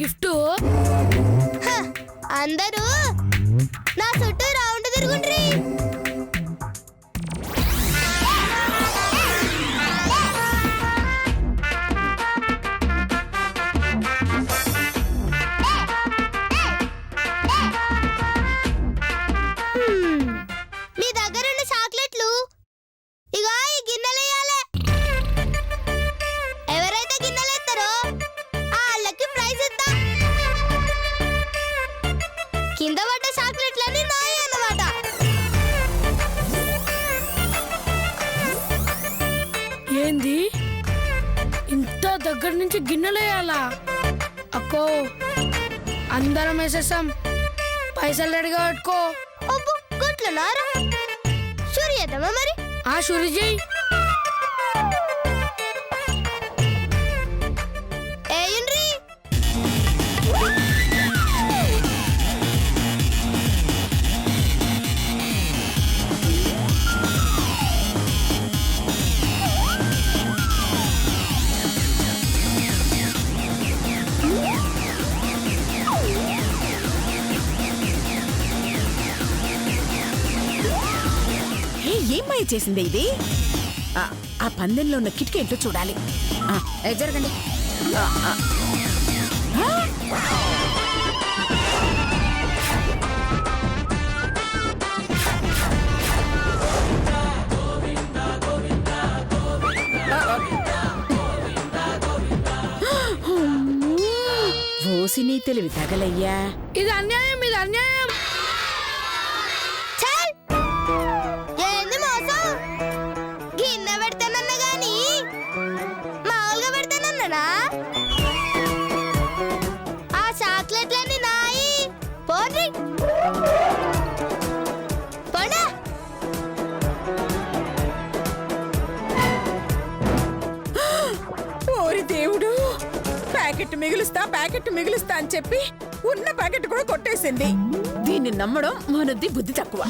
Gift? అందరూ నా చుట్టూ రౌండ్ తిరుగుండ్రి. మీ దగ్గరున్న చాక్లెట్లు ఇగో ఈ గిన్నెలేయాలి. ఎవరైతే గిన్నెలేస్తారో వాళ్ళకి ప్రైజ్ ఇద్దాం. కింద పడ్డ చాక్లెట్లన్నీ నాయే అన్నమాట. ఏంది ఇంత దగ్గర నుంచి గిన్నెలేయాలా? అక్కో అందరం వేసేసాం. పైసలు రెడీగా పెట్టుకో. అబ్బో గుట్లనారా? షూర్ చేద్దామా మరి? ఆ షూరి చెయ్యి. ఏయండ్రి. ఏం మాయ చేసిందే ఇది? ఆ పందెంలో ఉన్న కిటికీ ఏంటో చూడాలి. జరగండి. ఓసిని తెలివి తగలయ్యా. ఇది అన్యాయం, ఇది అన్యాయం. ఏంది మోసం? గిన్నె పెడతానన్నా గాని మామూలుగా పెడతానన్నానా? ఆ చాక్లెట్లన్నీ నాయి. పోండి పోండా. ఓరి దేవుడు, ప్యాకెట్ మిగులుస్తా అని చెప్పి ఉన్న ప్యాకెట్ కూడా కొట్టేసింది. దీన్ని నమ్మడం మనది బుద్ధి తక్కువ.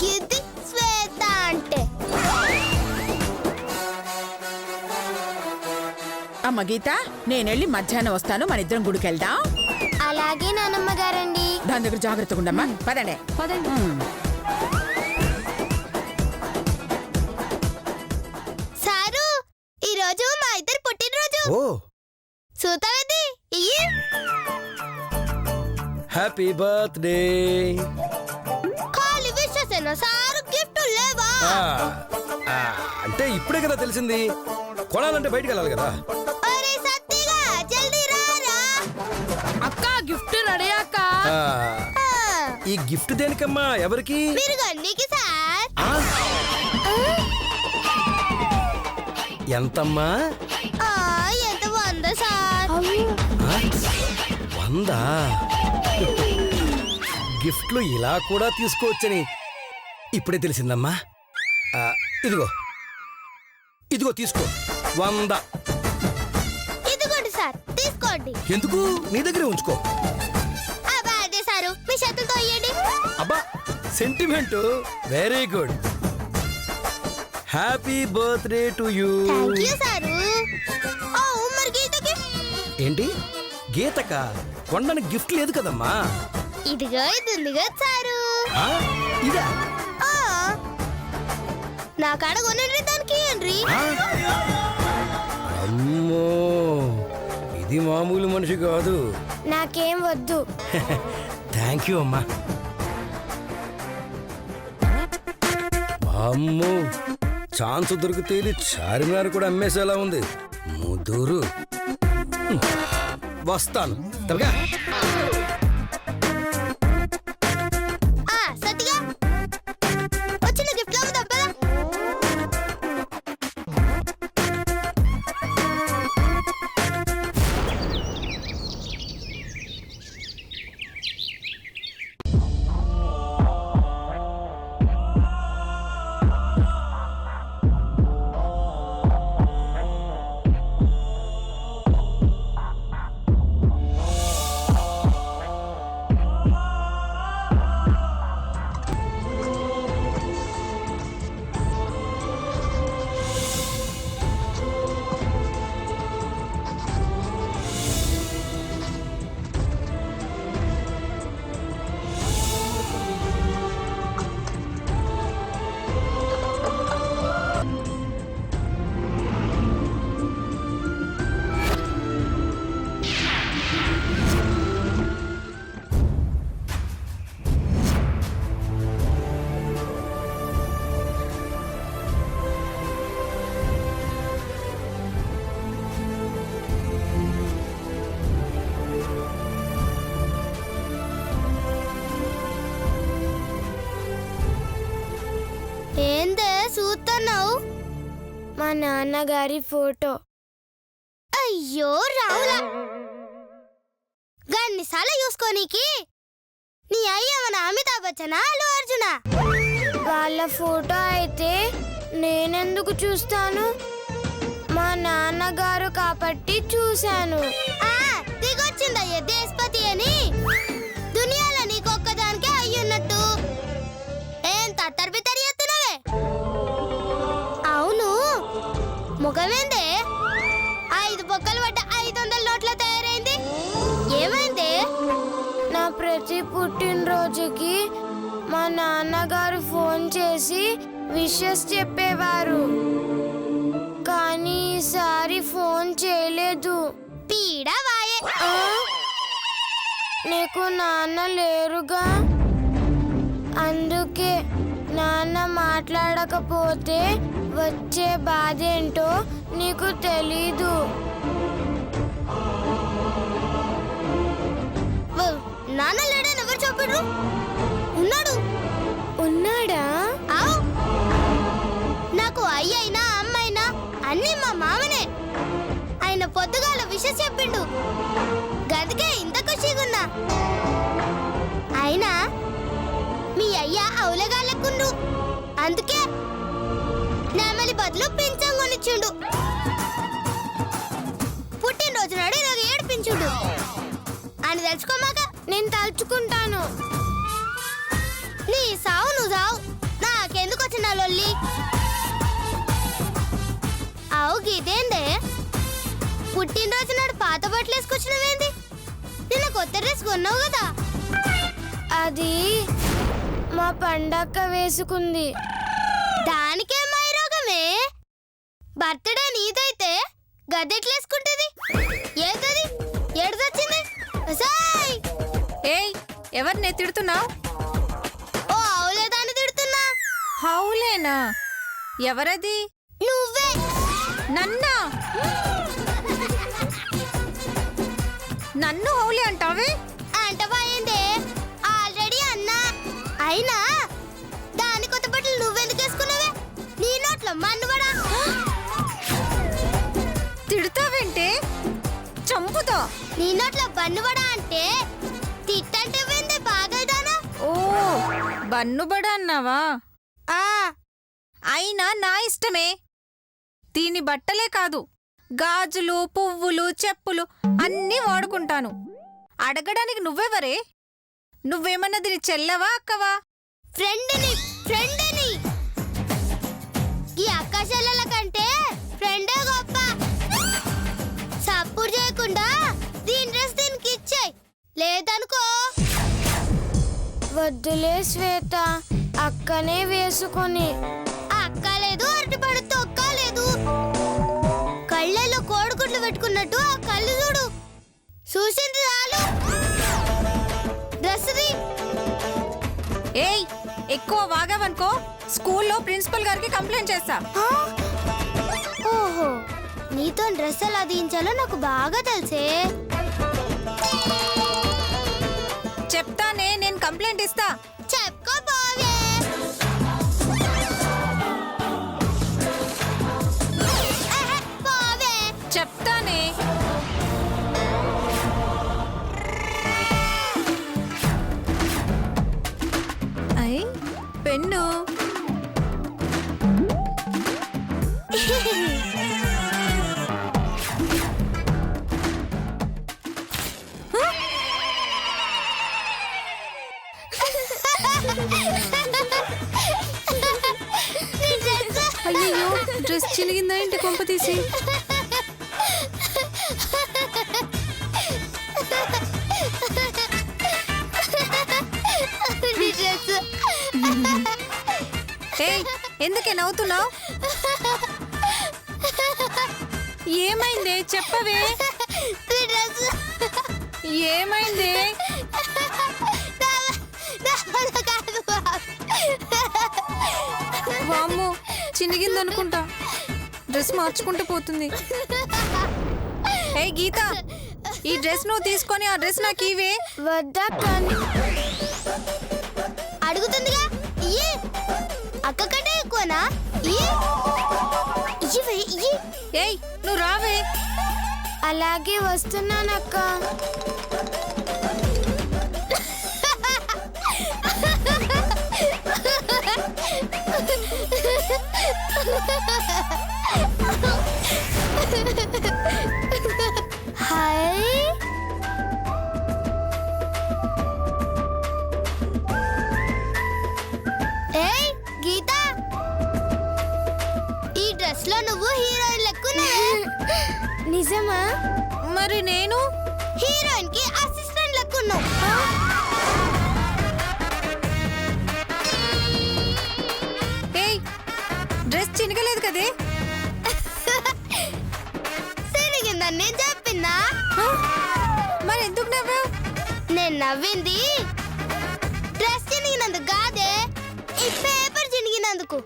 గిద్ది శ్వేత అంటే. అమ్మ గీత, నేనెళ్ళి మధ్యాహ్నం వస్తాను, మన ఇద్దరం గుడికి వెళ్దాం. అలాగే నానమ్మ గారండి. దాని దగ్గర జాగ్రత్తగా ఉండమ్మా. పదండి. సారు, ఈ రోజు మా ఇద్దరు పుట్టినరోజు. చూతావేది? ఇయ్యి. Happy birthday. ఖాళీ విషసేనా సారు, గిఫ్ట్ లేవా? అంటే ఇప్పుడే కదా తెలిసింది. కొనాలంటే బయటికి వెళ్ళాలి కదా. అరే సత్తిగా జల్దీ రారా. అక్క గిఫ్ట్ రెడీ అక్క. ఈ గిఫ్ట్ దేనికమ్మా? ఎవరికి? మీరు గన్నీకి సార్. ఎంతమ్మా? ఎంత 100 సార్. 100? గిఫ్ట్లు ఇలా కూడా తీసుకోవచ్చని ఇప్పుడే తెలిసిందమ్మా. ఇదిగో ఇదిగో తీసుకో. 100. ఇదిగోండి సార్, తీసుకోండి. ఎందుకు? నీ దగ్గరే ఉంచుకో. అదే సారు, మీ చేతులతో ఇయ్యండి. అబ్బా, sentiment very good. Happy birthday to you. Thank you sir. మరి గీతకి ఏంటి? గీతక కొండని గిఫ్ట్ లేదు కదమ్మా. ఇదిగో ఇది ఉంది కదా సారు. ఇదా? నా కాడ కొనండి, దానికి ఇయ్యండి. అమ్మో, ఇది మామూలు మనిషి కాదు. నాకేం వద్దు. థ్యాంక్ యూ అమ్మా. అమ్మో, ఛాన్స్ దొరికితే చార్మినార్ కూడా అమ్మేసేలా ఉంది. ముదురు. వస్తాను తప్పగా. సత్తిగా వచ్చిన గిఫ్ట్ లో దబ్బలా. ఏందే చూస్తున్నావు? మా నాన్నగారి ఫోటో. అయ్యో రావులా, గన్నిసార్లు చూసుకోనీకి నీ అయ్య మన అమితాబ్ బచ్చనా అల్లు అర్జునా? వాళ్ళ ఫోటో అయితే నేనెందుకు చూస్తాను? మా నాన్నగారు కాబట్టి చూశాను. దిగొచ్చిందయ్య దేశపతి అని. దునియాలో నీకొక్కదానికే అయ్యున్నట్టు ఏం తత్తర్బితరి ఎత్తునవే? అవును, ముఖమేందే 5 బొక్కలు పడ్డ 500 నోట్ల తయారైంది? ఏమైంది? నా ప్రతి పుట్టినరోజుకి మా నాన్నగారు ఫోన్ చేసి విషెస్ చెప్పేవారు, కానీ ఈసారి ఫోన్ చేయలేదు. పీడ వాయే. ఆ? నీకు నాన్న లేరుగా, అందుకే నాన్న మాట్లాడకపోతే వచ్చే బాధ ఏంటో నీకు తెలీదు. నాన్న లేడని ఎవరు చెప్పారు? ఉన్నాడు. ఉన్నాడా? ఆవ్. నాకు అయ్యైనా అమ్మైనా అన్నీ మా మామనే. ఆయన పొద్దుగాల విషయం చెప్పిండు, గదికే ఇంత ఖుషిగున్నా. అయినా మీ అయ్య అవులగాళ్ళకుండు, అందుకే నెమలి బదులు పింఛం కొనిచ్చిండు. పుట్టినరోజు నాడు ఇలాగ ఏడిపించుండు అని తెలుసుకోమాక. నేను తలుచుకుంటాను. నీ సావు నువ్వు సావు, నాకెందుకు వచ్చిన లొల్లి? అవు గీతేందే, పుట్టినరోజు నాడు పాత బట్టలు వేసుకొచ్చినవేంది? నిన్న కొత్త డ్రెస్ కొన్నావు కదా? అది మా పండక్క వేసుకుంది. దానికేమై రోగమే? బర్త్డే నీదైతే గద్దెట్లేసుకుంటుంది. ఏదది ఏడుదొచ్చింది? సాయ్! ఏయ్, ఎవరిని తిడుతున్నావు? ఓ అవులేదాన్ని తిడుతున్నా. హౌలేనా? ఎవరది? నువ్వే. నన్నా? నన్ను హౌలే అంటావే? అంటవాయిందే, ఆల్రెడీ అన్నా. అయినా దాని కొత్త బట్టలు నువ్వెందుకు వేసుకున్నావే? నీ నోట్లో మన్నుబడా. తిడతావేంటే? చంపుతా. నీ నోట్లో బన్నుబడా అంటే తిట్టంటే వెందే బాగైదానా? ఓ, బన్నుబడ అన్నావా? ఆ, అయినా నా ఇష్టమే. దీని బట్టలే కాదు, గాజులు, పువ్వులు, చెప్పులు అన్నీ వాడుకుంటాను. అడగడానికి నువ్వెవరే? నువ్వేమన్నా దీని చెల్లవా అక్కవా? ఫ్రెండ్ని. ఈ అక్క చెల్లెల కంటే ఫ్రెండే గొప్ప. సప్పుడు చేయకుండా దీని డ్రెస్ దీనికి ఇచ్చేయ్, లేదనుకో. వద్దులే శ్వేత, అక్కనే వేసుకొని. అక్క లేదు, అరటిపడు తొక్క లేదు. కళ్ళల్లో కోడిగుడ్లు పెట్టుకున్నట్టు ఆ కళ్ళు చూడు. చూసింది చాలు. Dress the. ఏయ్, ఎక్కువ వాగావనుకో స్కూల్లో ప్రిన్సిపల్ గారికి కంప్లైంట్ చేస్తా. ఓహో, నీతో డ్రెస్ ఎలా దించాలో నాకు బాగా తెలుసే. చెప్తానే, నేను కంప్లైంట్ ఇస్తా. చెప్పుకోపోవే. పోవే. చెప్తానే. I pen. అయ్యో, డ్రెస్ చినిగిందా ఏంటి కొంప తీసి? ఏయ్, ఎందుకే నవ్వుతున్నావు? ఏమైందే చెప్పవే? ఏమైందే? వామ్మో, చినిగిందనుకుంటా. డ్రెస్ మార్చుకుంటూ పోతుంది. ఏయ్ గీత, ఈ డ్రెస్ నువ్వు తీసుకొని ఆ డ్రెస్ నాకు ఇవే. వద్దా కానీ అడుగుతుందిగా, ఇయ్యి. అక్క కంటే ఏయ్ నువ్వు రావే. అలాగే వస్తున్నానక్క. హాయ్ ఏయ్ గీత, ఈ డ్రెస్ లో నువ్వు హీరోయిన్ లెక్కున్నావే. నిజమా? మరి నేను హీరోయిన్ కి అసిస్టెంట్ లెక్కున్నావు. ఏయ్ డ్రెస్ చినగలేదు కదే. సరిగిందని నేను చెప్పిందా? మరి ఎందుకు నవ్వావు? నేను నవ్వింది డ్రెస్ చినిగినందుకు కాదే, ఈ పేపర్ చినిగినందుకు.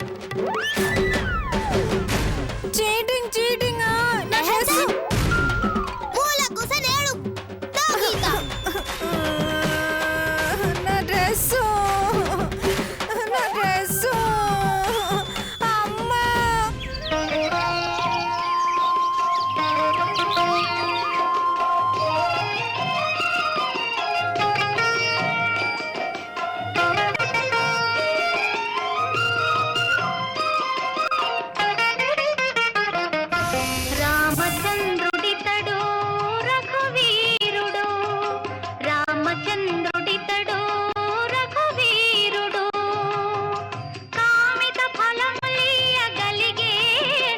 Cheating cheating. నా డ్రెస్ మూల కూసనేడు గీత. నా డ్రెస్ నా డ్రెస్ అమ్మా. రామచంద్రుడితడు రఘువీరుడు, రామచంద్రుడితడు రఘువీరుడు, కామిత ఫలములియగలిగే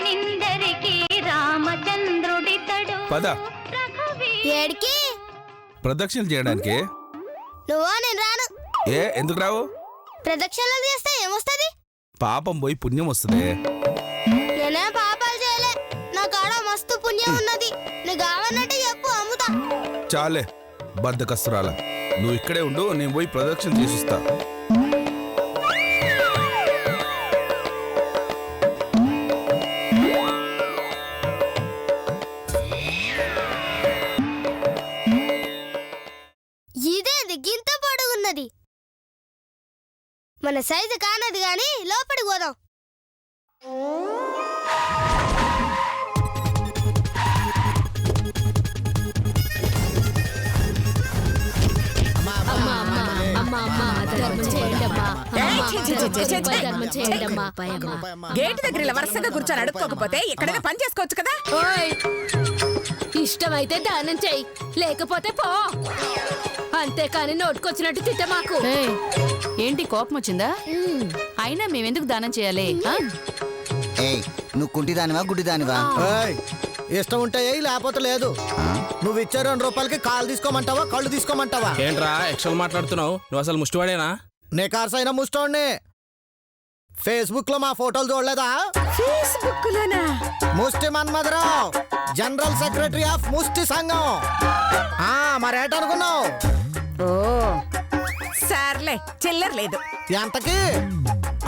నిందరికి రామచంద్రుడితడు. పద ఏడికి ప్రదక్షిణలు చేయడానికి. నువ్వో నేను రాను. ఎందుకు రావు? ప్రదక్షిణలు చేస్తే ఏమొస్తుంది? పాపం పోయి పుణ్యం వస్తుంది. నేనే పాపాలు చేయలే, నా కాడ మస్తు పుణ్యం ఉన్నది. నువ్వు కావన్నట్టు చెప్పు, అమ్ముతా. చాలే బద్దకస్తురాల, నువ్వు ఇక్కడే ఉండు, నేను పోయి ప్రదక్షిణ చేసిస్తా. ఇదేది గింత పొడుగున్నది? మన సైజు కానది గాని లోపలికి పోదాం. గేట్ దగ్గర ఇలా వరుసగా కూర్చొని అడుక్కోకపోతే ఎక్కడైనా పని చేసుకోవచ్చు కదా. ఇష్టమైతే దానం చెయ్యి, లేకపోతే పో. అంతేకాని నోటుకొచ్చినట్టు తిట్ట మాకు. ఏంటి కోపం వచ్చిందా? అయినా మేమెందుకు దానం చేయాలి? ఏయ్ నువ్వు కుంటిదానివా గుడ్డిదానివా? ఇష్టం ఉంటే లేకపోతే లేదు. నువ్వు ఇచ్చే 2 రూపాయలకి కాళ్ళు తీసుకోమంటావా కళ్ళు తీసుకోమంటావా? ఏంట్రా ఎక్స్ట్రా మాట్లాడుతున్నావు? నువ్వు అసలు ముష్టివాడేనా? నే కార్సైనా ముస్టోడ్ని. ఫేస్బుక్ లో మా ఫోటోలు చూడలేదా? ఫేస్బుక్ లోనా? ముష్టి మన్మధరావు, జనరల్ సెక్రటరీ ఆఫ్ ముష్టి సంఘం. మరేటనుకున్నావు? ఓ సర్లే, చిల్లర లేదు. ఎంతకి?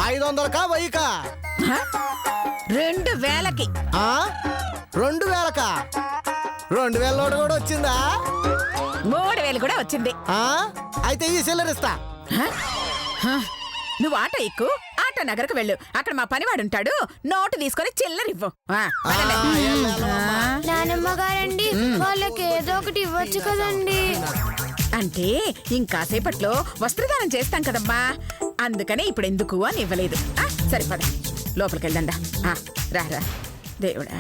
500కా 1000కా? 2000కి. 2000కా? 2000 నోటు కూడా వచ్చిందా? 3000 కూడా వచ్చింది. అయితే ఈ సిల్లరిస్తా. నువ్వు ఆటో ఎక్కు, ఆటో నగరకు వెళ్ళు. అక్కడ మా పనివాడుంటాడు, నోటు తీసుకొని చిల్లరివ్వు. నానమ్మ గారండి, వాళ్ళకి ఏదో ఒకటి ఇవ్వచ్చు కదండి. అంటే ఇంకాసేపట్లో వస్త్రదానం చేస్తాం కదమ్మా, అందుకనే ఇప్పుడు ఎందుకు అని ఇవ్వలేదు. సరే పద లోపలికి వెళ్దా. రా రా దేవుడా.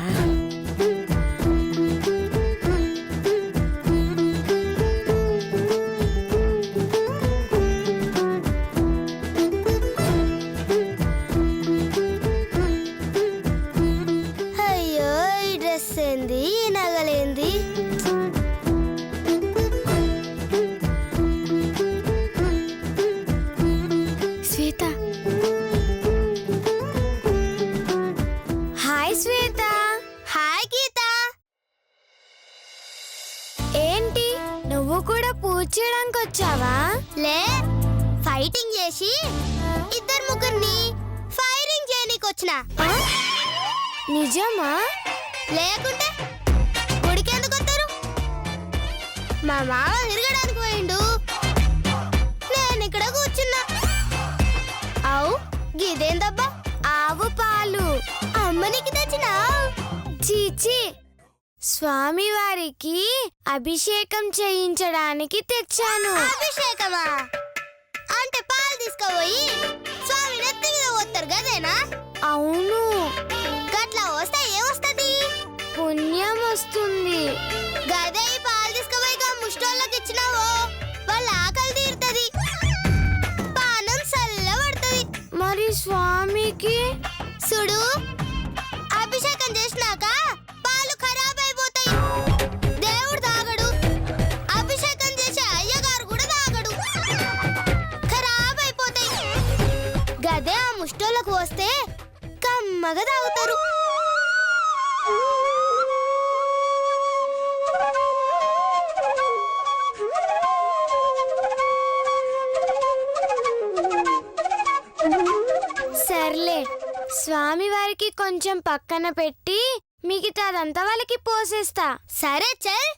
అయ్యో, ఈ డ్రెస్ ఏంది, ఈ నగలేంది? శ్వేత. హాయ్ శ్వేత. హాయ్ గీత. ఏంటి నువ్వు కూడా పూజ చేయడానికి వచ్చావా? లే, ఫైటింగ్ చేసి 2-3 ఫైరింగ్ చేయనీకి వచ్చిన. నిజమా? లేకుంటే గుడికెందుకు వస్తారు? మా మామ తిరగడానికి పోయిండు, నేను ఇక్కడ కూర్చున్నా. అవు గిదేందబ్బా? ఆవు పాలు. పాలు అమ్మనికి తెచ్చినా చీచి స్వామివారికి అభిషేకం చేయించడానికి తెచ్చాను. అభిషేకమా అంటే పాలు తీసుకుపోయి స్వామి నెత్తి మీద పోతారు గదేనా? అవును, గట్లా వస్తే ఏమొస్తది? పుణ్యం వస్తుంది. గదే ఈ పాలు తీసుకుపోయి ముష్టోళ్ళకి ఇచ్చినావో వాళ్ళ ఆకలి తీరుతుంది, పానం చల్లబడుతుంది. మరి స్వామికి చూడు, అభిషేకం చేసినాక పాలు ఖరాబ్ అయిపోతాయి. దేవుడు తాగడు, అభిషేకం చేసే అయ్యగారు కూడా తాగడు, ఖరాబ్ అయిపోతాయి. గదే ఆ ముష్టోళ్ళకు వస్తే కమ్మగా తాగుతారు. సర్లే, స్వామివారికి కొంచెం పక్కన పెట్టి మిగతాదంతా వాళ్ళకి పోసేస్తా. సరే చల్.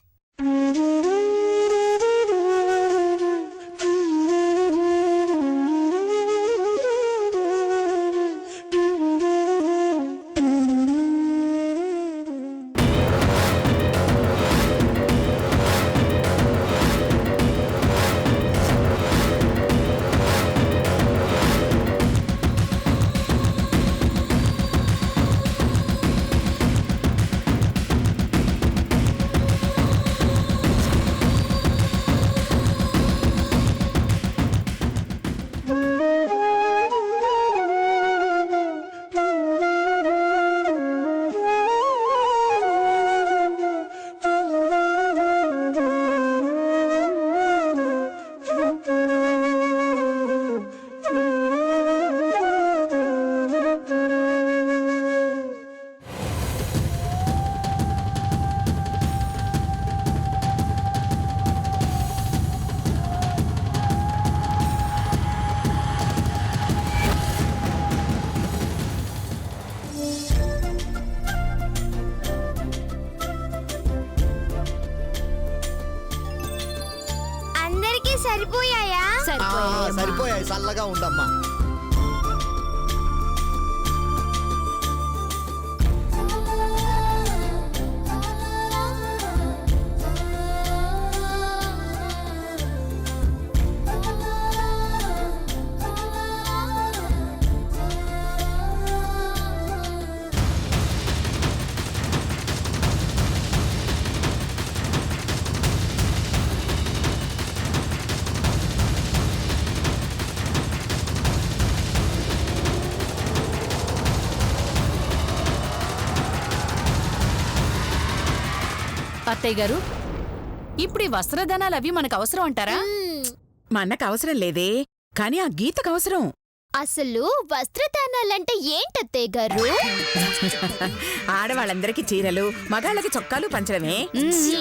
అందరికీ సరిపోయాయా? సరిపోయాయి, చల్లగా ఉండమ్మా. అత్తయ్య గారు, ఇప్పుడు ఈ వస్త్రదానాలు అవి మనకు అవసరం అంటారా? మా అన్నకు అవసరం లేదే, కానీ ఆ గీతకు అవసరం. అసలు వస్త్రదానాలంటే ఏంటత్తయ్య గారు? ఆడవాళ్ళందరికీ చీరలు, మగాళ్ళకి చొక్కాలు పంచడమే. ఛీ!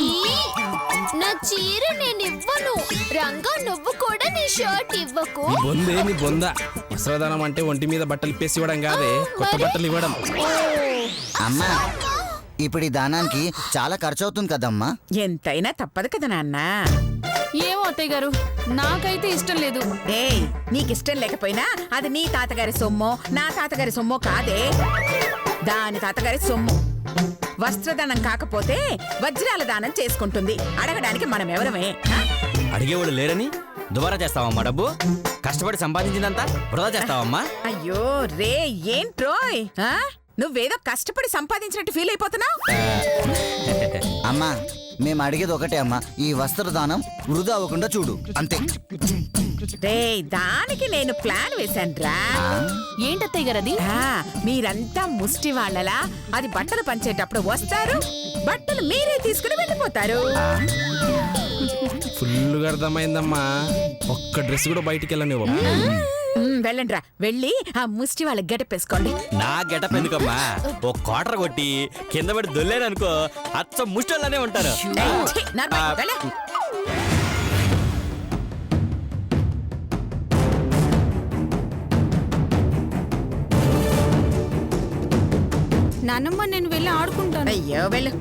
నా చీర నేను ఇవ్వను. రంగా, నువ్వు కూడా నీ షర్ట్ ఇవ్వకు. నీ బొందే నీ బొంద. వస్త్రదానం అంటే ఒంటి మీద బట్టలు ఇప్పేసి ఇవ్వడం కాదే, కొత్త బట్టలు ఇవ్వడం. అమ్మా, ఇప్పుడు ఈ దానానికి చాలా ఖర్చు అవుతుంది కదమ్మా. ఎంతైనా తప్పదు కదా నాన్న. ఏమో అత్తయ్య గారు, నాకైతే ఇష్టం లేదు. ఏయ్, నీకిష్టం లేకపోయినా అది నీ తాతగారి సొమ్మో నా తాతగారి సొమ్మో కాదే, దాని తాతగారి సొమ్ము. వస్త్రదానం కాకపోతే వజ్రాల దానం చేసుకుంటుంది. అడగడానికి మనం ఎవరమే? అడిగేవాళ్ళు లేరని దుబారా చేస్తావమ్మా డబ్బు? కష్టపడి సంపాదించిందంతా వృధా చేస్తావమ్మా? అయ్యో రే, ఏంట్రోయ్, నువ్వేదో కష్టపడి సంపాదించినట్టు ఫీల్ అయిపోతున్నావు. అమ్మా, మేము అడిగేది ఒకటే అమ్మా, ఈ వస్త్రదానం వృధా అవ్వకుండా చూడు, అంతే. రే, దానికి నేను ప్లాన్ వేశాన్రా. ఏంటత్తయ్య గారు అది? మీరంతా ముష్టి వాళ్ళలా అది బట్టలు పంచేటప్పుడు వస్తారు, బట్టలు మీరే తీసుకుని వెళ్ళిపోతారు. ఫుల్గా అర్థమైందమ్మా. ఒక్క డ్రెస్ కూడా బయటికి వెళ్ళనివ్వ. వెళ్ళండ్రా, వెళ్ళి ఆ ముష్టి వాళ్ళ గెటపేసుకోండి. నా గెటప్ ఎందుకమ్మా? ఓ కోటర కొట్టి కింద పడి దొల్లేరనుకో, అచ్చ ముష్టోళ్ళనే ఉంటారు. నాన్నమ్మ, నేను వెళ్ళి ఆడుకుంటాను. అయ్యో వెళ్ళు.